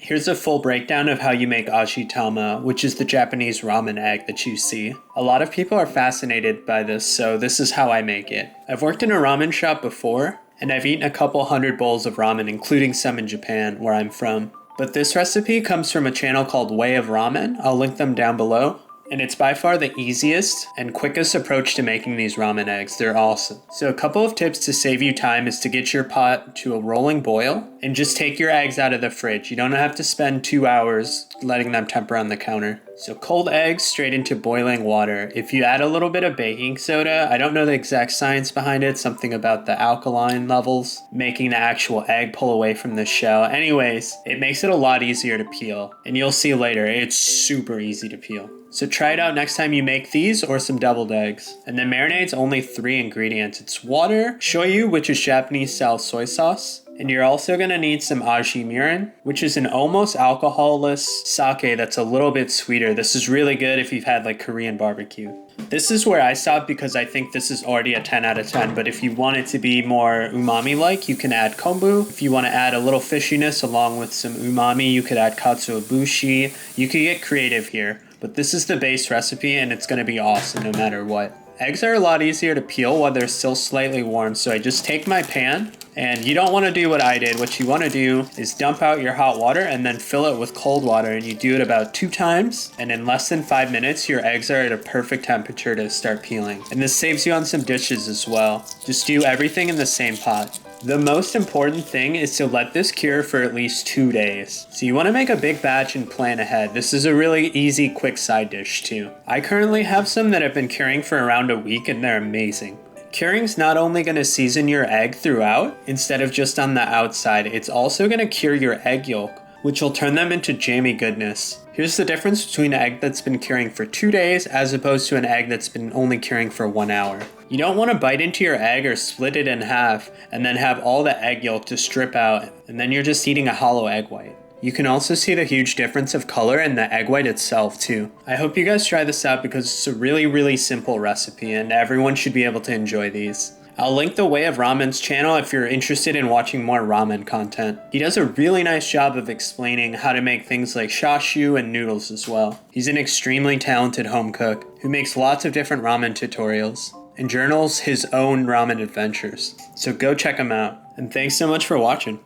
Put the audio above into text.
Here's a full breakdown of how you make ajitama, which is the Japanese ramen egg that you see. A lot of people are fascinated by this, so this is how I make it. I've worked in a ramen shop before, and I've eaten a couple hundred bowls of ramen, including some in Japan, where I'm from. But this recipe comes from a channel called Way of Ramen. I'll link them down below. And it's by far the easiest and quickest approach to making these ramen eggs. They're awesome. So a couple of tips to save you time is to get your pot to a rolling boil and just take your eggs out of the fridge. You don't have to spend 2 hours letting them temper on the counter. So cold eggs straight into boiling water. If you add a little bit of baking soda, I don't know the exact science behind it, something about the alkaline levels, making the actual egg pull away from the shell. Anyways, it makes it a lot easier to peel. And you'll see later, it's super easy to peel. So try it out next time you make these or some deviled eggs. And the marinade's only 3 ingredients. It's water, shoyu, which is Japanese style soy sauce, and you're also gonna need some mirin, which is an almost alcoholless sake that's a little bit sweeter. This is really good if you've had like Korean barbecue. This is where I stop because I think this is already a 10 out of 10, but if you want it to be more umami-like, you can add kombu. If you want to add a little fishiness along with some umami, you could add katsuobushi. You could get creative here, but this is the base recipe and it's going to be awesome no matter what. Eggs are a lot easier to peel while they're still slightly warm, so I just take my pan, and you don't want to do what I did. What you want to do is dump out your hot water and then fill it with cold water, and you do it about 2 times, and in less than 5 minutes your eggs are at a perfect temperature to start peeling. And this saves you on some dishes as well. Just do everything in the same pot. The most important thing is to let this cure for at least 2 days. So you want to make a big batch and plan ahead. This is a really easy, quick side dish too. I currently have some that have been curing for around a week and they're amazing. Curing's not only going to season your egg throughout, instead of just on the outside, it's also going to cure your egg yolk, which will turn them into jammy goodness. Here's the difference between an egg that's been curing for 2 days as opposed to an egg that's been only curing for 1 hour. You don't want to bite into your egg or split it in half and then have all the egg yolk to strip out, and then you're just eating a hollow egg white. You can also see the huge difference of color in the egg white itself too. I hope you guys try this out because it's a really simple recipe and everyone should be able to enjoy these. I'll link the Way of Ramen's channel if you're interested in watching more ramen content. He does a really nice job of explaining how to make things like shoyu and noodles as well. He's an extremely talented home cook who makes lots of different ramen tutorials and journals his own ramen adventures. So go check him out. And thanks so much for watching.